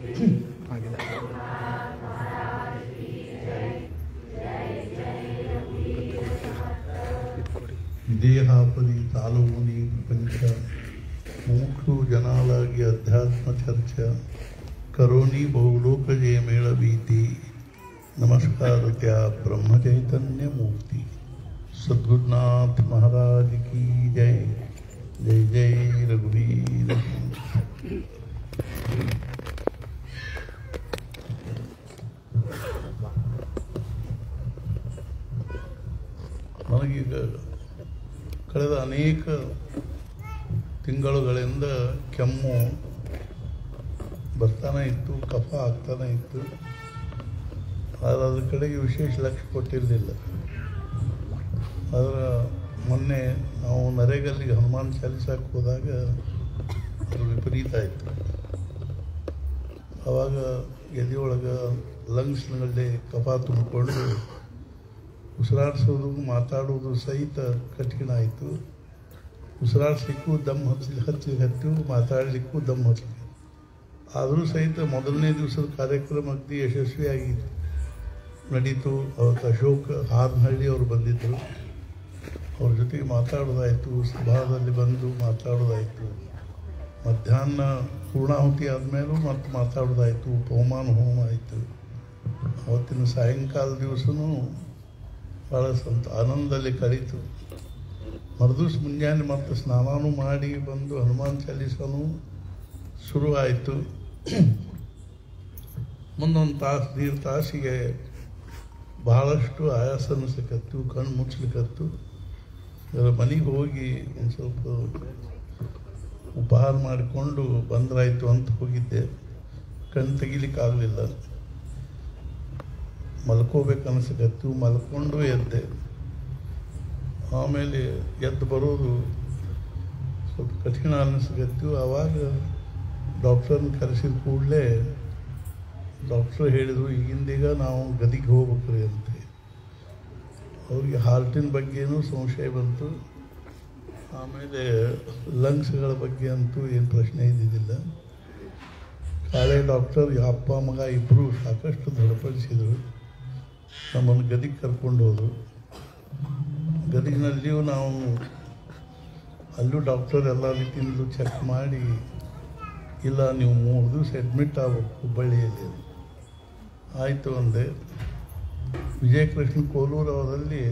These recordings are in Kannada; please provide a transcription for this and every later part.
ಆಗಿದೆ. ದೇಹಾಪದಿ ತಾಲೂನಿ ಪ್ರಪಂಚ ಮೂಕ್ಷು ಜನಾಲಾಗಿ ಅಧ್ಯಾತ್ಮ ಚರ್ಚಾ ಕರೋನಿ ಬಹುಲೋಕ ಜಯ ಮೇಳ ಭೀತಿ ನಮಸ್ಕಾರ त्या ब्रह्म चैतन्य मूर्ति सद्गुरुनाथ महाराज की जय. जय जय रघुवीर. ನನಗೀಗ ಕಳೆದ ಅನೇಕ ತಿಂಗಳುಗಳಿಂದ ಕೆಮ್ಮು ಬರ್ತಾನೆ ಇತ್ತು, ಕಫ ಆಗ್ತಾನೆ ಇತ್ತು. ಆದರೆ ಅದ್ರ ಕಡೆಗೆ ವಿಶೇಷ ಲಕ್ಷ್ಯ ಕೊಟ್ಟಿರಲಿಲ್ಲ. ಆದರೆ ಮೊನ್ನೆ ನಾವು ನರೇಗಲ್ಲಿಗೆ ಹನುಮಾನ್ ಚಾಲಿಸಕ್ಕೆ ಹೋದಾಗ ಅದು ವಿಪರೀತ ಆಯಿತು. ಆವಾಗ ಎದೆಯೊಳಗೆ ಲಂಗ್ಸ್ನಲ್ಲಿ ಕಫ ತುಂಬಿಕೊಂಡು ಉಸಿರಾಡಿಸೋದು ಮಾತಾಡೋದು ಸಹಿತ ಕಠಿಣ ಆಯಿತು. ಉಸಿರಾಡಿಸ್ಲಿಕ್ಕೂ ದಮ್ ಹಚ್ಚಲಿಕ್ಕೆ ಮಾತಾಡಲಿಕ್ಕೂ ದಮ್ ಹಚ್ಚಲಿಕ್ಕೆ. ಆದರೂ ಸಹಿತ ಮೊದಲನೇ ದಿವಸದ ಕಾರ್ಯಕ್ರಮ ಅತಿ ಯಶಸ್ವಿಯಾಗಿ ನಡೀತು. ಅವತ್ತು ಅಶೋಕ್ ಹಾರನಹಳ್ಳಿ ಅವರು ಬಂದಿದ್ದರು. ಅವ್ರ ಜೊತೆಗೆ ಮಾತಾಡೋದಾಯಿತು, ಸಭಾದಲ್ಲಿ ಬಂದು ಮಾತಾಡೋದಾಯಿತು. ಮಧ್ಯಾಹ್ನ ಪೂರ್ಣಾಹುತಿ ಆದಮೇಲೂ ಮತ್ತೆ ಮಾತಾಡೋದಾಯಿತು. ಪವಮಾನ ಹೋಮ ಆಯಿತು. ಅವತ್ತಿನ ಸಾಯಂಕಾಲ ದಿವಸನೂ ಭಾಳ ಆನಂದದಲ್ಲಿ ಕಳೀತು. ಮರುದಿವ್ಸ ಮುಂಜಾನೆ ಮತ್ತೆ ಸ್ನಾನನೂ ಮಾಡಿ ಬಂದು ಹನುಮಾನ್ ಚಾಲೀಸನೂ ಶುರು ಆಯಿತು. ಮುಂದೊಂದು ತಾಸು ದೀರ್ಘ ತಾಸಿಗೆ ಬಹಳಷ್ಟು ಆಯಾಸ ಅನಿಸ್ಲಿಕ್ಕತ್ತು, ಕಣ್ಣು ಮುಚ್ಚಲಿಕ್ಕತ್ತು. ಮನೆಗೆ ಹೋಗಿ ಒಂದು ಸ್ವಲ್ಪ ಉಪಹಾರ ಮಾಡಿಕೊಂಡು ಬಂದ್ರಾಯ್ತು ಅಂತ ಹೋಗಿದ್ದೆ. ಕಣ್ಣು ತೆಗಿಲಿಕ್ಕಾಗಲಿಲ್ಲ. ಮಲ್ಕೋಬೇಕು ಅನಿಸ್ಲಿಕ್ಕತ್ತು. ಮಲ್ಕೊಂಡು ಎದ್ದೆ. ಆಮೇಲೆ ಎದ್ದು ಬರೋದು ಸ್ವಲ್ಪ ಕಠಿಣ ಅನ್ನಿಸ್ಲಿಕ್ಕತ್ತು. ಆವಾಗ ಡಾಕ್ಟರ್ನ ಕರೆಸಿದ ಕೂಡಲೇ ಡಾಕ್ಟ್ರು ಹೇಳಿದರು, ಈಗಿಂದೀಗ ನಾವು ಗದಿಗೆ ಹೋಗ್ಬೇಕ್ರಿ ಅಂತ. ಅವ್ರಿಗೆ ಹಾರ್ಟಿನ ಬಗ್ಗೆನೂ ಸಂಶಯ ಬಂತು. ಆಮೇಲೆ ಲಂಗ್ಸ್ಗಳ ಬಗ್ಗೆ ಅಂತೂ ಏನು ಪ್ರಶ್ನೆ ಇದ್ದಿದ್ದಿಲ್ಲ. ಕಾಳೆ ಡಾಕ್ಟರ್ ಅಪ್ಪ ಮಗ ಇಬ್ಬರು ಸಾಕಷ್ಟು ದೃಢಪಡಿಸಿದರು. ನಮ್ಮನ್ನು ಗದಿಗೆ ಕರ್ಕೊಂಡು ಹೋದರು. ಗದಿಗಿನಲ್ಲಿಯೂ ನಾವು ಅಲ್ಲೂ ಡಾಕ್ಟರ್ ಎಲ್ಲ ರೀತಿಯಿಂದಲೂ ಚೆಕ್ ಮಾಡಿ, ಇಲ್ಲ ನೀವು 3 ದಿವಸ ಅಡ್ಮಿಟ್ ಆಗಬೇಕು ಹುಬ್ಬಳ್ಳಿಯಲ್ಲಿ. ಆಯಿತು ಅಂದೆ. ವಿಜಯಕೃಷ್ಣ ಕೋಲೂರು ಅವರಲ್ಲಿ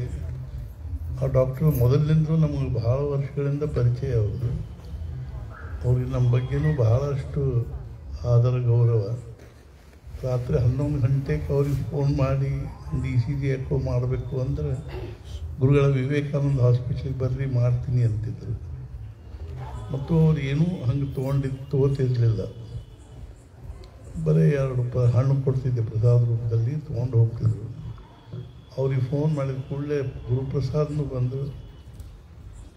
ಆ ಡಾಕ್ಟ್ರು ಮೊದಲಿನಿಂದಲೂ ನಮಗೆ ಬಹಳ ವರ್ಷಗಳಿಂದ ಪರಿಚಯ ಅವರು. ಅವ್ರಿಗೆ ನಮ್ಮ ಬಗ್ಗೆನೂ ಬಹಳಷ್ಟು ಆದರ ಗೌರವ. ರಾತ್ರಿ 11 ಗಂಟೆಗೆ ಅವ್ರಿಗೆ ಫೋನ್ ಮಾಡಿ ಒಂದು ECG ಎಕೋ ಮಾಡಬೇಕು ಅಂದರೆ ಗುರುಗಳ ವಿವೇಕಾನಂದ ಹಾಸ್ಪಿಟ್ಲಿಗೆ ಬರ್ರಿ ಮಾಡ್ತೀನಿ ಅಂತಿದ್ರು. ಮತ್ತು ಅವ್ರು ಏನೂ ಹಂಗೆ ತೊಗೋತಿರ್ಲಿಲ್ಲ. ಬರೀ 2 ರೂಪಾಯಿ ಹಣ್ಣು ಕೊಡ್ತಿದ್ದೆ ಪ್ರಸಾದ ರೂಪದಲ್ಲಿ, ತೊಗೊಂಡು ಹೋಗ್ತಿದ್ರು. ಅವ್ರಿಗೆ ಫೋನ್ ಮಾಡಿದ ಕೂಡಲೇ ಗುರುಪ್ರಸಾದ್ನೂ ಬಂದರು,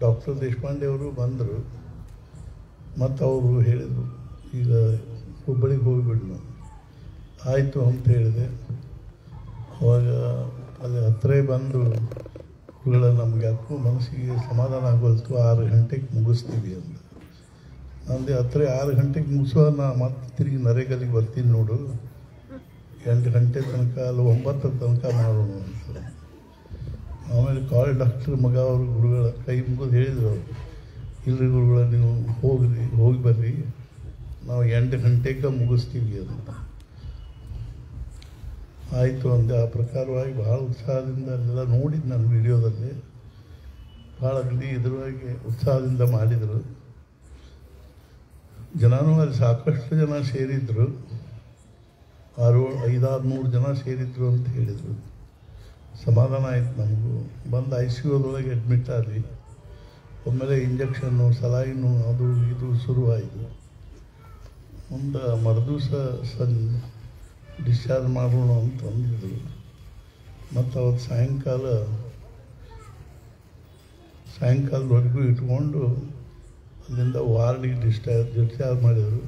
ಡಾಕ್ಟರ್ ದೇಶಪಾಂಡೆ ಅವರು ಬಂದರು. ಮತ್ತು ಅವರು ಹೇಳಿದರು, ಈಗ ಹುಬ್ಬಳ್ಳಿಗೆ ಹೋಗಿಬಿಡ್ನು. ಆಯಿತು ಅಂತ ಹೇಳಿದೆ. ಅವಾಗ ಅಲ್ಲಿ ಹತ್ತಿರ ಬಂದು ಗುರುಗಳ ನಮ್ಗೆ ಯಾಕೋ ಮನಸ್ಸಿಗೆ ಸಮಾಧಾನ ಆಗೋಲ್ತು, 6 ಗಂಟೆಗೆ ಮುಗಿಸ್ತೀವಿ ಅಂತ. ನಂದು ಹತ್ತಿರ 6 ಗಂಟೆಗೆ ಮುಗಿಸುವ ನಾ ಮತ್ತೆ ತಿರುಗಿ ನರೇಗಲ್ಲಿಗೆ ಬರ್ತೀನಿ ನೋಡು, 8 ಗಂಟೆ ತನಕ ಅಲ್ಲ 9 ತನಕ ಮಾಡೋಣ ಅಂತ. ಆಮೇಲೆ ಕಾಲ್ ಡಾಕ್ಟ್ರ್ ಮಗ ಅವರು ಗುರುಗಳ ಕೈ ಮುಗಿದು ಹೇಳಿದರು, ಅವರು ಇಲ್ಲರಿ ಗುರುಗಳ ನೀವು ಹೋಗಿ ಬರ್ರಿ, ನಾವು 8 ಗಂಟೆಗೆ ಮುಗಿಸ್ತೀವಿ ಅಂತ. ಆಯಿತು ಅಂದೆ. ಆ ಪ್ರಕಾರವಾಗಿ ಭಾಳ ಉತ್ಸಾಹದಿಂದ ಅಲ್ಲೆಲ್ಲ ನೋಡಿದ್ದು ನಾನು ವಿಡಿಯೋದಲ್ಲಿ. ಭಾಳ ಅಗದಿ ಇದರೊಳಗೆ ಉತ್ಸಾಹದಿಂದ ಮಾಡಿದರು. ಜನನೂ ಅಲ್ಲಿ ಸಾಕಷ್ಟು ಜನ ಸೇರಿದ್ರು. 500-600 ಜನ ಸೇರಿದ್ರು ಅಂತ ಹೇಳಿದರು. ಸಮಾಧಾನ ಆಯಿತು ನಮಗೂ. ಬಂದು ICUದೊಳಗೆ ಅಡ್ಮಿಟ್ ಆದ್ವಿ. ಒಮ್ಮೆಲೆ ಇಂಜೆಕ್ಷನ್ನು ಸಲಾಯಿನು ಅದು ಇದು ಶುರುವಾಯಿತು. ಮುಂದೆ ಮರುದಿವಸ ಡಿಸ್ಚಾರ್ಜ್ ಮಾಡೋಣ ಅಂತ ಅಂದಿದ್ರು. ಮತ್ತು ಅವತ್ತು ಸಾಯಂಕಾಲದವರೆಗೂ ಇಟ್ಕೊಂಡು ಅಲ್ಲಿಂದ ವಾರ್ಡಿಗೆ ಡಿಸ್ಚಾರ್ಜ್ ಮಾಡಿದರು.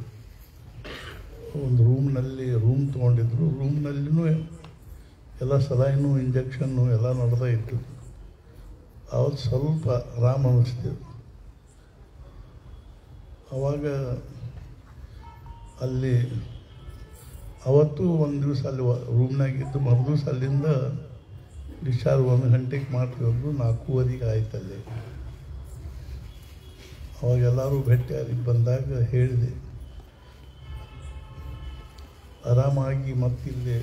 ಒಂದು ರೂಮ್ ತೊಗೊಂಡಿದ್ರು. ರೂಮ್ನಲ್ಲಿನೂ ಎಲ್ಲ ಸಲಾಯಿನು ಇಂಜೆಕ್ಷನ್ನು ಎಲ್ಲ ನಡೆದ ಇತ್ತು. ಅವತ್ತು ಸ್ವಲ್ಪ ಆರಾಮ ಅನ್ನಿಸ್ತಿತ್ತು. ಆವಾಗ ಅಲ್ಲಿ ಅವತ್ತು ಒಂದು ದಿವಸ ಅಲ್ಲಿ ರೂಮ್ನಾಗಿದ್ದು ಮರುದಿವಸ ಅಲ್ಲಿಂದ ಡಿಸ್ಚಾರ್ಜ್ 1 ಗಂಟೆಗೆ ಮಾಡ್ತಿರೋದು 4:15 ಆಯ್ತಲ್ಲಿ. ಅವಾಗೆಲ್ಲರೂ ಭೇಟಿಯಾಗಿ ಬಂದಾಗ ಹೇಳಿದೆ, ಆರಾಮಾಗಿ ಮತ್ತಿಲ್ಲಿ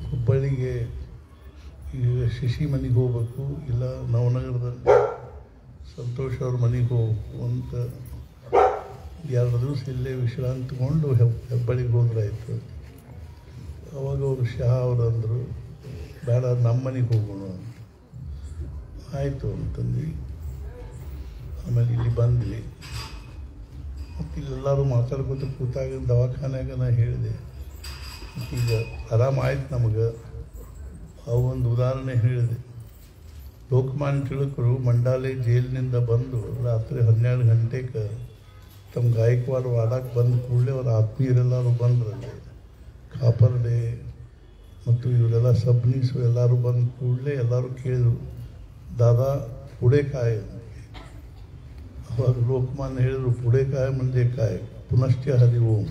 ಹುಬ್ಬಳ್ಳಿಗೆ ಈಗ ಶಶಿ ಮನೆಗೆ ಹೋಗ್ಬೇಕು, ಇಲ್ಲ ನವನಗರದಲ್ಲಿ ಸಂತೋಷ್ ಅವ್ರ ಮನೆಗೆ ಹೋಗ್ಬೇಕು ಅಂತ 2 ದಿವಸ ಇಲ್ಲೇ ವಿಶ್ರಾಂತಿ ತಗೊಂಡು ಹೆಬ್ಬಳ್ಳಿಗೆ ಹೋದ್ರಾಯ್ತು. ಅವಾಗ ಅವರು ಶಹಾ ಅವರು ಅಂದರು, ಬೇಡ ನಮ್ಮ ಮನೆಗೆ ಹೋಗೋಣ ಅಂತ. ಆಯಿತು ಅಂತಂದ್ವಿ. ಆಮೇಲೆ ಇಲ್ಲಿ ಬಂದ್ವಿ. ಮತ್ತು ಇಲ್ಲೆಲ್ಲರೂ ಮಾತಾಡ್ಕೊತ ಕೂತಾಗ ದವಾಖಾನ್ಯಾಗ ನಾ ಹೇಳಿದೆ, ಈಗ ಆರಾಮಾಯ್ತು ನಮಗೆ. ಅವೊಂದು ಉದಾಹರಣೆ ಹೇಳಿದೆ. ಲೋಕಮಾನ್ಯ ತಿಲಕರು ಮಂಡಾಲೆ ಜೈಲಿನಿಂದ ಬಂದು ರಾತ್ರಿ 12 ಗಂಟೆಗೆ ತಮ್ಮ ಗಾಯಕ್ವಾಡ ವಾಡಕ್ಕೆ ಬಂದ ಕೂಡಲೇ ಅವ್ರ ಆತ್ಮೀಯರೆಲ್ಲರೂ ಬಂದ್ರಲ್ಲಿ. ಕಾಪರ್ಡೆ ಮತ್ತು ಇವರೆಲ್ಲ ಸಬ್ನೀಸು ಎಲ್ಲರೂ ಬಂದ ಕೂಡಲೇ ಎಲ್ಲರೂ ಕೇಳಿದ್ರು, ದಾದಾ ಪುಡೆಕಾಯಿ. ಅವಾಗ ಲೋಕಮಾನ್ಯ ಹೇಳಿದರು, ಪುಡೆಕಾಯಿ ಮುಂದೆ ಕಾಯಿ ಪುನಶ್ಚ ಹರಿ ಓಂ.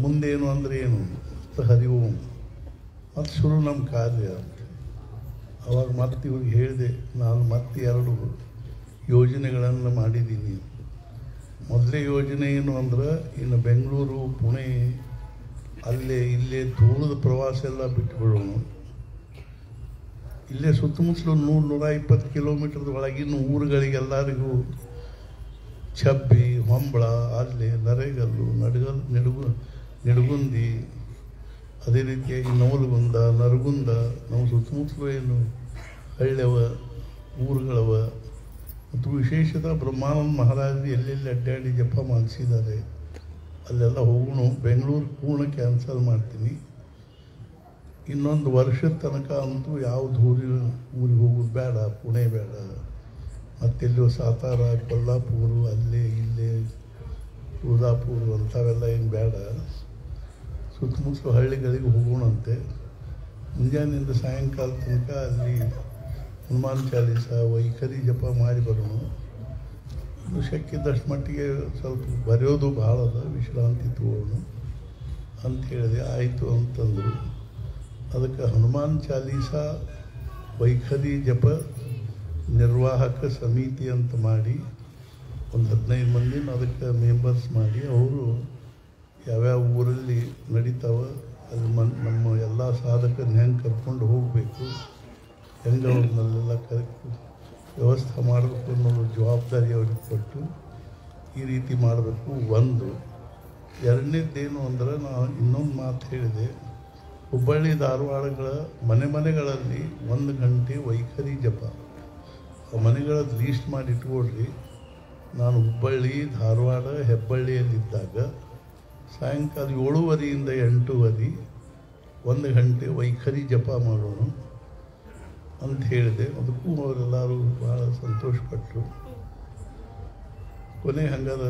ಮುಂದೇನು ಅಂದರೆ ಏನು ಹರಿ ಓಂ. ಮತ್ತು ಶುರು ನಮ್ಮ ಕಾರ್ಯ ಅಂತ. ಅವಾಗ ಮತ್ತೆ ಇವ್ರಿಗೆ ಹೇಳಿದೆ, ನಾನು ಮತ್ತೆ 2 ಯೋಜನೆಗಳನ್ನು ಮಾಡಿದ್ದೀನಿ. ಮೊದಲೇ ಯೋಜನೆ ಏನು ಅಂದ್ರೆ, ಇನ್ನು ಬೆಂಗಳೂರು ಪುಣೆ ಇಲ್ಲೇ ದೂರದ ಪ್ರವಾಸ ಎಲ್ಲ ಬಿಟ್ಟುಬಿಡೋಣ. ಇಲ್ಲೇ ಸುತ್ತಮುತ್ತಲು 100-120 ಕಿಲೋಮೀಟರ್ ಒಳಗಿನ ಊರುಗಳಿಗೆಲ್ಲರಿಗೂ ಛಬ್ಬಿ, ಹೊಂಬಳ, ಅಲ್ಲಿ ನರೇಗಲ್ಲು, ನಿಡಗುಂದಿ, ಅದೇ ರೀತಿಯಾಗಿ ನವಲಗುಂದ, ನರಗುಂದ, ನಾವು ಸುತ್ತಮುತ್ತಲು ಏನು ಹಳ್ಳಿಯವ ಊರುಗಳವ. ಮತ್ತು ವಿಶೇಷತಃ ಬ್ರಹ್ಮಾನಂದ ಮಹಾರಾಜರು ಎಲ್ಲೆಲ್ಲಿ ಅಡ್ಡಾಡಿ ಜಪ ಮಾಡಿಸಿದ್ದಾರೆ ಅಲ್ಲೆಲ್ಲ ಹೋಗೋಣ. ಬೆಂಗಳೂರು ಪೂರ್ಣ ಕ್ಯಾನ್ಸಲ್ ಮಾಡ್ತೀನಿ. ಇನ್ನೊಂದು ವರ್ಷದ ತನಕ ಅಂತೂ ಯಾವ ಊರಿಗೆ ಹೋಗೋದು ಬೇಡ, ಪುಣೆ ಬೇಡ, ಮತ್ತೆಲ್ಲೋ ಸಾತಾರ, ಕೊಲ್ಲಾಪುರ, ಅಲ್ಲೇ ಇಲ್ಲೇ ತುಳಜಾಪುರ ಅಂಥವೆಲ್ಲ ಏನು ಬೇಡ. ಸುತ್ತಮುತ್ತಲು ಹಳ್ಳಿಗಳಿಗೆ ಹೋಗೋಣಂತೆ. ಮುಂಜಾನೆಯಿಂದ ಸಾಯಂಕಾಲ ತನಕ ಅಲ್ಲಿ ಹನುಮಾನ್ ಚಾಲೀಸ, ವೈಖರಿ ಜಪ ಮಾಡಿ ಬರೋಣ. ಇನ್ನು ಶಕ್ಯದಷ್ಟು ಮಟ್ಟಿಗೆ ಸ್ವಲ್ಪ ಬರೆಯೋದು ಭಾಳ ಅದ, ವಿಶ್ರಾಂತಿ ತಗೋಣ ಅಂತ ಹೇಳಿದೆ. ಆಯಿತು ಅಂತಂದರು. ಅದಕ್ಕೆ ಹನುಮಾನ್ ಚಾಲೀಸ ವೈಖರಿ ಜಪ ನಿರ್ವಾಹಕ ಸಮಿತಿ ಅಂತ ಮಾಡಿ ಒಂದು 15 ಮಂದಿನ ಅದಕ್ಕೆ ಮೆಂಬರ್ಸ್ ಮಾಡಿ, ಅವರು ಯಾವ್ಯಾವ ಊರಲ್ಲಿ ನಡೀತಾವೆ ಅಲ್ಲಿ ನಮ್ಮ ಎಲ್ಲ ಸಾಧಕರನ್ನ ಹೆಂಗೆ ಕರ್ಕೊಂಡು ಹೋಗಬೇಕು, ಹೆಂಗೆ ಅವ್ರನ್ನೆಲ್ಲ ವ್ಯವಸ್ಥೆ ಮಾಡಬೇಕು ಅನ್ನೋ ಜವಾಬ್ದಾರಿ ಅವ್ರಿಗೆ ಕೊಟ್ಟು ಈ ರೀತಿ ಮಾಡಬೇಕು. ಒಂದು. ಎರಡನೇದ್ದೇನು ಅಂದ್ರೆ, ನಾನು ಇನ್ನೊಂದು ಮಾತು ಹೇಳಿದೆ, ಹುಬ್ಬಳ್ಳಿ ಧಾರವಾಡಗಳ ಮನೆಗಳಲ್ಲಿ 1 ಗಂಟೆ ವೈಖರಿ ಜಪ. ಆ ಮನೆಗಳ ಲೀಸ್ಟ್ ಮಾಡಿ ಇಟ್ಕೊಳ್ರಿ. ನಾನು ಹುಬ್ಬಳ್ಳಿ, ಧಾರವಾಡ, ಹೆಬ್ಬಳ್ಳಿಯಲ್ಲಿದ್ದಾಗ ಸಾಯಂಕಾಲ 7:30 8 1 ಗಂಟೆ ವೈಖರಿ ಜಪ ಮಾಡೋಣ ಅಂತ ಹೇಳಿದೆ. ಅದಕ್ಕೂ ಅವರೆಲ್ಲರೂ ಭಾಳ ಸಂತೋಷಪಟ್ಟರು. ಕೊನೆ ಹಂಗಾದ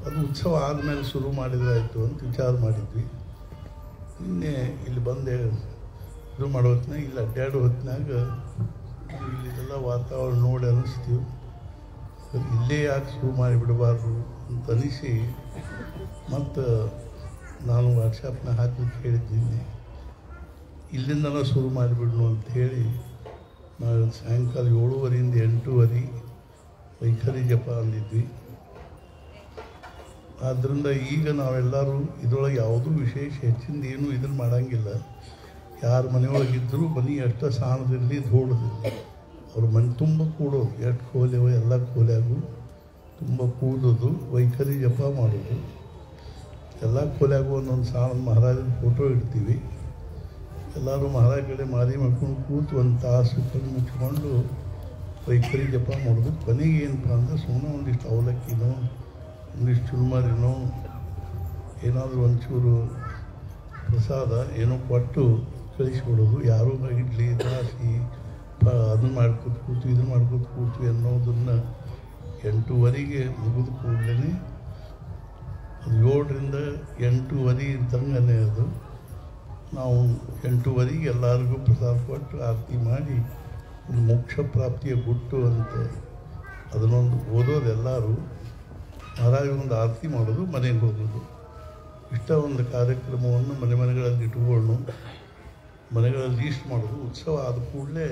ಅದು ಉತ್ಸವ ಆದಮೇಲೆ ಶುರು ಮಾಡಿದ್ರಾಯ್ತು ಅಂತ ವಿಚಾರ ಮಾಡಿದ್ವಿ. ನಿನ್ನೆ ಇಲ್ಲಿ ಬಂದೆ ಇದು ಮಾಡೋ ಹೊತ್ತಿನಾಗ, ಇಲ್ಲಿ ಅಡ್ಡಾಡೋ ಹೊತ್ತಿನಾಗ ಇಲ್ಲೆಲ್ಲ ವಾತಾವರಣ ನೋಡಿ ಅನ್ನಿಸ್ತೀವಿ, ಇಲ್ಲೇ ಯಾಕೆ ಶುರು ಮಾಡಿಬಿಡಬಾರ್ದು ಅಂತ ಅನಿಸಿ ಮತ್ತು ನಾನು ವಾಟ್ಸಪ್ನ ಹಾಕಲಿಕ್ಕೆ ಹೇಳಿದ್ದೀನಿ. ಇಲ್ಲಿಂದನೇ ಶುರು ಮಾಡಿಬಿಡ್ನು ಅಂತ ಹೇಳಿ ನಾವು ಸಾಯಂಕಾಲ 7:30 8 ವೈಖರಿ ಜಪ ಅಂದಿದ್ವಿ. ಆದ್ದರಿಂದ ಈಗ ನಾವೆಲ್ಲರೂ ಇದರೊಳಗೆ ಯಾವುದೂ ವಿಶೇಷ ಹೆಚ್ಚಿಂದ ಏನೂ ಇದನ್ನು ಮಾಡೋಂಗಿಲ್ಲ. ಯಾರ ಮನೆಯೊಳಗಿದ್ದರೂ ಮನೆ ಎಷ್ಟು ಸಾಣದಿರಲಿ ಧೋಳದಿರಲಿ, ಅವ್ರ ಮನೆ ತುಂಬ ಕೂಡೋದು, ಎಷ್ಟು ಕೋಲೆವ ಎಲ್ಲ ಕೋಲ್ಯಾಗು ತುಂಬ ಕೂದೋದು, ವೈಖರಿ ಜಪ ಮಾಡೋದು. ಎಲ್ಲ ಕೋಲ್ಯಾಗು ಒಂದೊಂದು ಸಾಣ ಮಹಾರಾಜನ ಫೋಟೋ ಇಡ್ತೀವಿ. ಎಲ್ಲರೂ ಮಹಾರಾಜ ಕಡೆ ಮಾರಿ ಮಾಡ್ಕೊಂಡು ಕೂತು 1 ತಾಸು ಕಣ್ಣು ಮುಚ್ಕೊಂಡು ವೈಖರಿ ಜಪ ಮಾಡೋದು. ಕೊನೆಗೆ ಏನಪ್ಪ ಅಂದರೆ, ಸುಮ್ಮನೆ ಒಂದಿಷ್ಟು ಅವಲಕ್ಕಿನೋ, ಒಂದಿಷ್ಟು ಚುರುಮರಿನೋ, ಏನಾದರೂ ಒಂಚೂರು ಪ್ರಸಾದ ಏನೋ ಕೊಟ್ಟು ಕಳಿಸ್ಬಿಡೋದು. ಯಾರೂ ಇಡ್ಲಿ ದೋಸೆ ಅದನ್ನು ಮಾಡ್ಕೊತ ಕೂತು ಇದನ್ನು ಮಾಡ್ಕೊತ ಕೂತು ಅನ್ನೋದನ್ನು 8:30 ಮುಗಿದ ಕೂಡಲೇ ಅದು 7ರಿಂದ 8:30 ಇದ್ದಂಗೆ ಅದು ನಾವು 8:30 ಎಲ್ಲರಿಗೂ ಪ್ರಸಾದ ಕೊಟ್ಟು ಆರತಿ ಮಾಡಿ ಒಂದು ಮೋಕ್ಷ ಪ್ರಾಪ್ತಿಯ ಗುಟ್ಟು ಅಂತ ಅದನ್ನೊಂದು ಓದೋದು ಎಲ್ಲರೂ. ಮಹಾರಾಜ ಒಂದು ಆರತಿ ಮಾಡೋದು, ಮನೆಗೆ ಹೋಗೋದು. ಇಷ್ಟ ಒಂದು ಕಾರ್ಯಕ್ರಮವನ್ನು ಮನೆಗಳಲ್ಲಿ ಇಟ್ಕೊಂಡು ಮನೆಗಳಲ್ಲಿ ಲೀಸ್ಟ್ ಮಾಡೋದು. ಉತ್ಸವ ಆದ ಕೂಡಲೇ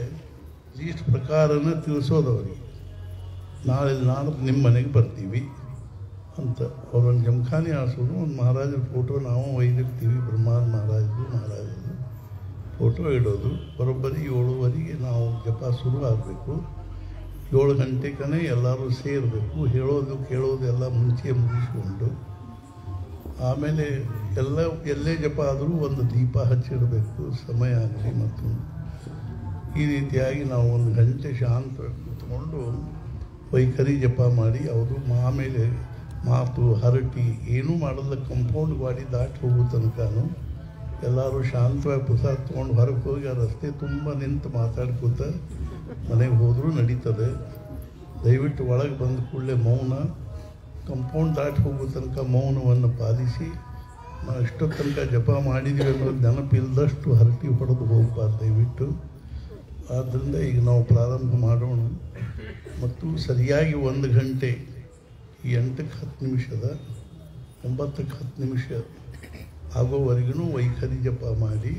ಲೀಸ್ಟ್ ಪ್ರಕಾರನೇ ತಿಳಿಸೋದು ಅವರಿಗೆ, ನಾಳೆ ನಿಮ್ಮ ಮನೆಗೆ ಬರ್ತೀವಿ ಅಂತ. ಅವ್ರೊಂದು ಜಮಖಾನೆ ಆರಿಸೋದು, ಒಂದು ಮಹಾರಾಜರ ಫೋಟೋ ನಾವು ಒಯ್ದಿರ್ತೀವಿ, ಬ್ರಹ್ಮಾನ್ ಮಹಾರಾಜರು ಫೋಟೋ ಇಡೋದು. ಬರೋಬ್ಬರಿ 7:30 ನಾವು ಜಪ ಶುರು ಆಗಬೇಕು. 7 ಗಂಟೆಗೆ ಎಲ್ಲರೂ ಸೇರಬೇಕು. ಹೇಳೋದು ಕೇಳೋದು ಎಲ್ಲ ಮುಂಚೆ ಮುಗಿಸ್ಕೊಂಡು ಆಮೇಲೆ ಎಲ್ಲೇ ಜಪ ಆದರೂ ಒಂದು ದೀಪ ಹಚ್ಚಿಡಬೇಕು, ಸಮಯ ಆಗಲಿ. ಮತ್ತು ಈ ರೀತಿಯಾಗಿ ನಾವು 1 ಗಂಟೆ ಶಾಂತ ಕೂತ್ಕೊಂಡು ವೈಖರಿ ಜಪ ಮಾಡಿ ಅವರು ಆಮೇಲೆ ಮಾತು ಹರಟಿ ಏನೂ ಮಾಡಲ್ಲ. ಕಂಪೌಂಡ್ ಗಾಡಿ ದಾಟಿ ಹೋಗೋ ತನಕನೂ ಎಲ್ಲರೂ ಶಾಂತವಾಗಿ ಪ್ರಸಾದ ತೊಗೊಂಡು ಹೊರಗೆ ಹೋಗಿ ಆ ರಸ್ತೆ ತುಂಬ ನಿಂತು ಮಾತಾಡ್ಕೋತ ಮನೆಗೆ ಹೋದರೂ ನಡೀತದೆ. ದಯವಿಟ್ಟು ಒಳಗೆ ಬಂದ ಕೂಡಲೇ ಮೌನ, ಕಂಪೌಂಡ್ ದಾಟಿ ಹೋಗೋ ತನಕ ಮೌನವನ್ನು ಪಾಲಿಸಿ ನಾವು ಇಷ್ಟೊತ್ತು ತನಕ ಜಪ ಮಾಡಿದ್ದೀವಿ ಅನ್ನೋದು ನೆನಪಿಲ್ಲದಷ್ಟು ಹರಟಿ ಹೊಡೆದು ಹೋಗಬಾರ್ದು ದಯವಿಟ್ಟು. ಆದ್ದರಿಂದ ಈಗ ನಾವು ಪ್ರಾರಂಭ ಮಾಡೋಣ. ಮತ್ತು ಸರಿಯಾಗಿ 1 ಗಂಟೆ 8ಕ್ಕೆ 10 ನಿಮಿಷದ 9ಕ್ಕೆ 10 ನಿಮಿಷ ಆಗೋವರೆಗೂ ವೈಖರಿ ಜಪ ಮಾಡಿ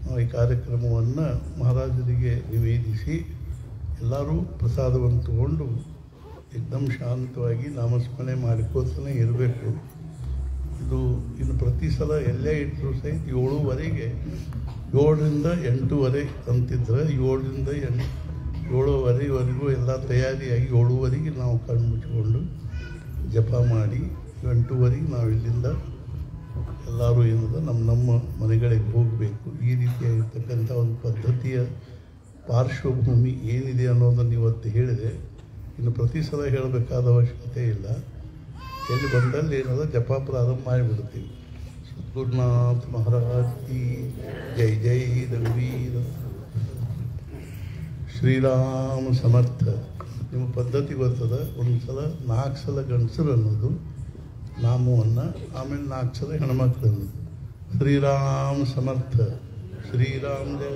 ನಾವು ಈ ಕಾರ್ಯಕ್ರಮವನ್ನು ಮಹಾರಾಜರಿಗೆ ನಿವೇದಿಸಿ ಎಲ್ಲರೂ ಪ್ರಸಾದವನ್ನು ತಗೊಂಡು ಏಕದಮ್ ಶಾಂತವಾಗಿ ನಾಮಸ್ಮರಣೆ ಮಾಡಿಕೋತಾನೆ ಇರಬೇಕು. ಇನ್ನು ಪ್ರತಿ ಸಲ ಎಲ್ಲೇ ಇಟ್ಟರು ಸಹಿತ 7:30 7ರಿಂದ 8:30 ಅಂತಿದ್ರೆ 7ರಿಂದ 7:30ವರೆಗೂ ಎಲ್ಲ ತಯಾರಿಯಾಗಿ 7:30 ನಾವು ಕಣ್ಣು ಮುಚ್ಚಿಕೊಂಡು ಜಪ ಮಾಡಿ 8:30 ನಾವು ಇಲ್ಲಿಂದ ಎಲ್ಲರೂ ಏನದ ನಮ್ಮ ಮನೆಗಳಿಗೆ ಹೋಗಬೇಕು. ಈ ರೀತಿಯಾಗಿರ್ತಕ್ಕಂಥ ಒಂದು ಪದ್ಧತಿಯ ಪಾರ್ಶ್ವಭೂಮಿ ಏನಿದೆ ಅನ್ನೋದನ್ನು ಇವತ್ತು ಹೇಳಿದೆ. ಇನ್ನು ಪ್ರತಿ ಸಲ ಹೇಳಬೇಕಾದ ಅವಶ್ಯಕತೆ ಇಲ್ಲ. ಎಲ್ಲಿ ಬಂದಲ್ಲಿ ಏನದ ಜಪ ಪ್ರಾರಂಭ ಮಾಡಿಬಿಡ್ತೀವಿ. ಸದ್ಗುರುನಾಥ ಮಹಾರಾಜ್ ಕಿ ಜೈ ಜೈ ರಘುವೀರ ಶ್ರೀರಾಮ ಸಮರ್ಥ. ನಿಮ್ಮ ಪದ್ಧತಿ ಬರ್ತದೆ. ಒಂದು ಸಲ 4 ಸಲ ಗಂಡಸರು ಅನ್ನೋದು ನಾಮವನ್ನು, ಆಮೇಲೆ 4 ಸಲ ಹೆಣ್ಮಕ್ಳು ಅನ್ನೋದು. ಶ್ರೀರಾಮ ಸಮರ್ಥ, ಶ್ರೀರಾಮ್ ಜಯ